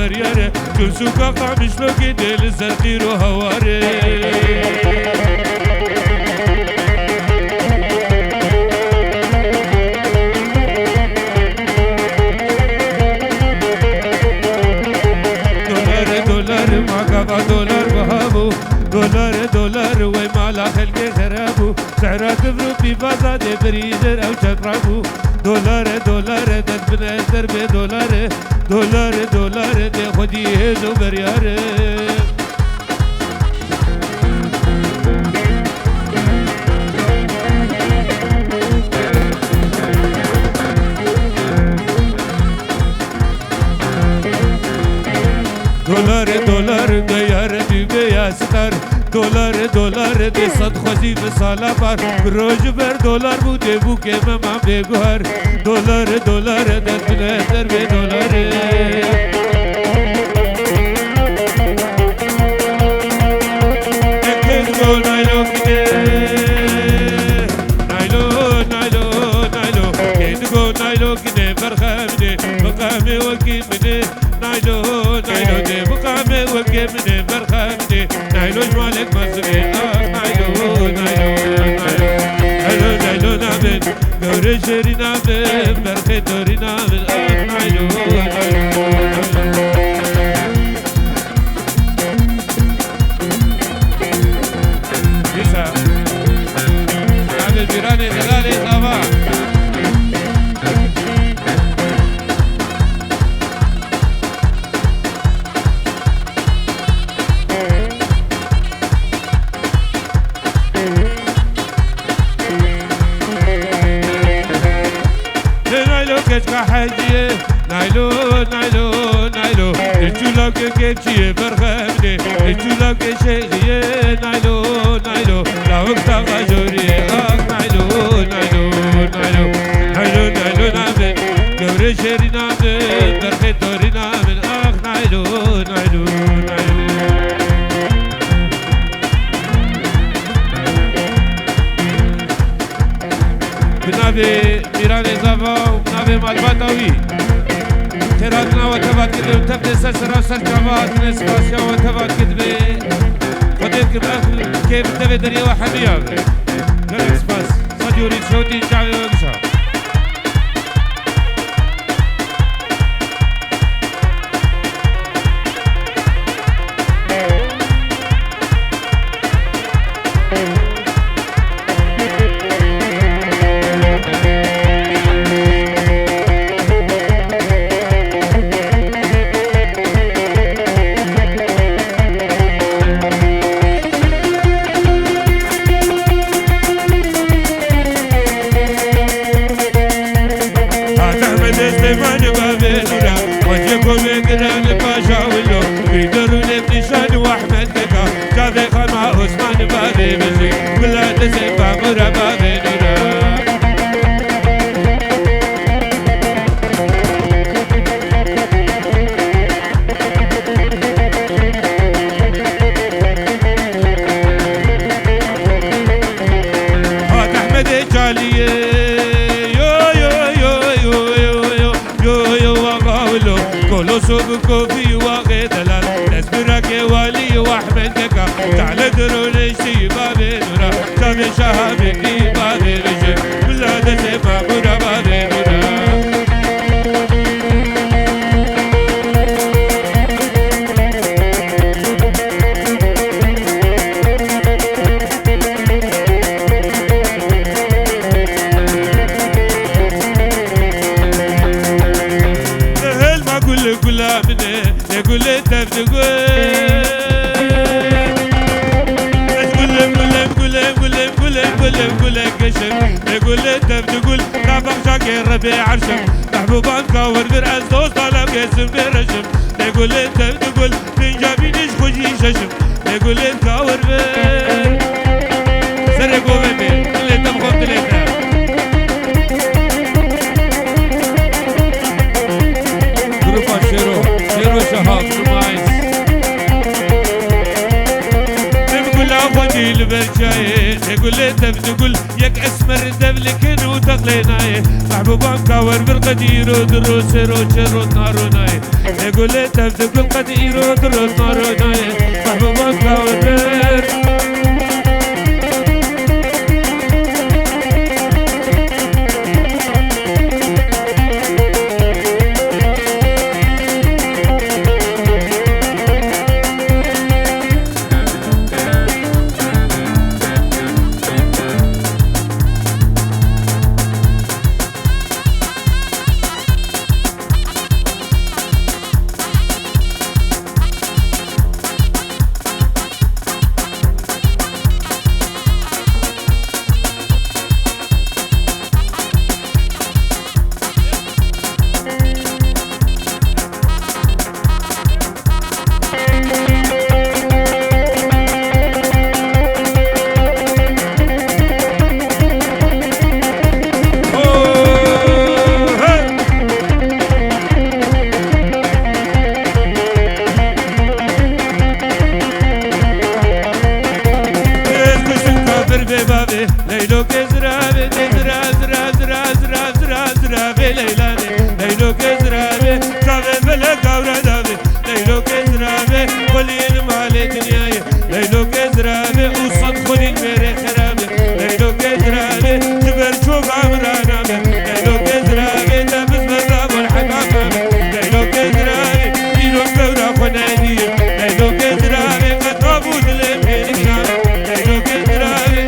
بريارة كل سوكا قامش لو كده للزرقير وهواري دولار ما قبا دولار بهابو دولار وما خلق خرابو سعرات بروبي بازاد بريدر او شطرابو دولار دد بنادر بدولار دي خودي هزو بريار دولار ديار بيا ستار دولار دي صد خوزي بسالا بار روج بر دولار بوده بو که مما بگوهر دولار دد بنادر بدولار اکن نایلو کده نایلو کدگو نایلو کده برخمده بقامه وکی مده نایلو ده بقامه وکی مده برخمده نایلو جمالك مصري نایلو نامن گوره شری نامن برخی دوری نامن نایلو دیسا نامن بیرانی غلالی طبا حاجيه نايلو الجولاك كيتشي برخمني الجولاك شيخيه نايلو لا وقت غجوري نايلو نامن قوري شيري نامن برخي دوري نامن نايلو بنابي ميراني زافا نابي مالباتاوي تراتنا وتبات كدبي وتبدي سلسلة وسلجابات نسباسيا وتبات كدبي خديك بأخل كيف تبي دريا وحمية قالك سباس صديوري تشوتي جاوي وقشا كوفي واغي دلال نسبرك والي واحمد كا تعال دروني شي بابي نورا تابي شهابك بابي رجل بلا دسي بابورا بابي نورا قول تفت قول قشم يقول تفت قول رافق شاكر ربيع عرشم محبوبان كاور برأس دوست طلب قسم برشم يقول تفت قول من جابينش خوشي ششم يقول كاور بر سرقوا ببي اللي تبقوا بتليتا جروبا شيرو شهاب رمايز نقول أخوتي البرجاي يقول تفت قول يك اسمر دبلكن وتغلى ليناي محبوبان كاور بالقدير ودروس روشر ناروناي يقول تفتك بالقدير ودروس ناروناي محبوبان كاور ليلو كزرابي زرا زرا زرا زرا زرا زرا في ليلاني ليلو كزرابي كافي بلا كاورا دافي ليلو كزرابي خلي المالي دنياي ليلو كزرابي وصد خلي الميري خرابي ليلو كزرابي جبل شوق عمرانا ليلو كزرابي تبس مذاب والحكام ليلو كزرابي ليلو كورا خنادي ليلو كزرابي قد نابوت الامين ليلو كزرابي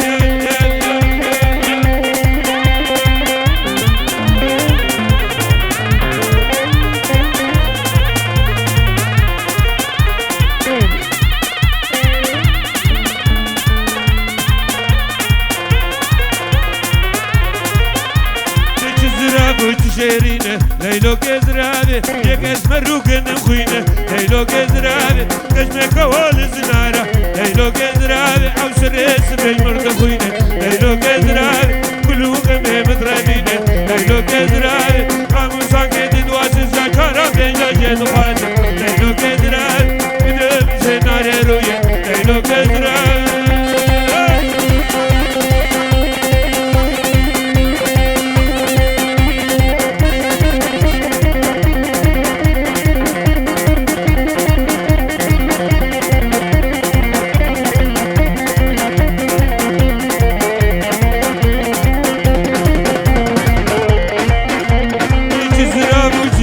شيرينه ليلو كزرابي يك اسمرو كن خوينه ليلو كزرابي كشمك وول زناره ليلو كزرابي او سريس بيمرد خوينه ليلو كزرابي كلو غمه مدربينه ليلو كزرابي قامو ساكت دواس زكارا بينجا جد خاطر ليلو كزرابي بدم سناره رويه ليلو كزرابي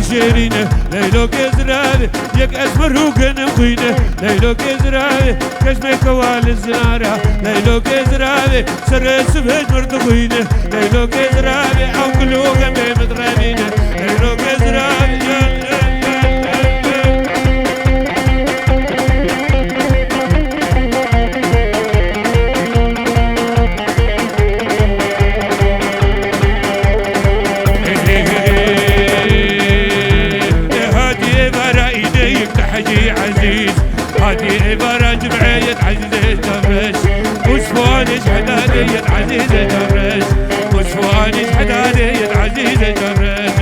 شيرينه ليلو كزرابي يك اسمرو كن خوينه ليلو كزرابي كشمك وال زناره ليلو كزرابي سرس بهج مرد خوينه ليلو كزرابي او كلو غمه مدربينه ليلو كزرابي حجي عزيز هادي عبارة جمعية عزيزة جمرش وشفوانش حدادية عزيزة جمرش وشفوانش حدادية عزيزة جمرش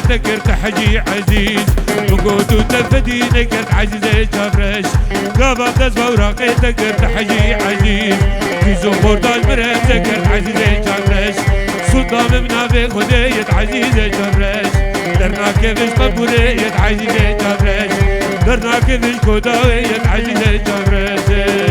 تكر تحجي عزيز بقود وتفدينك عزيزة جمرش قابل تزفى وراقي تكر تحجي عزيز في زخور داج مرم تكر عزيزة جمرش سلطان منافق خدية عزيزة جمرش درنا كيفش قبولية عزيزة جمرش درنا كيفش كوداوية عزيزة جمرش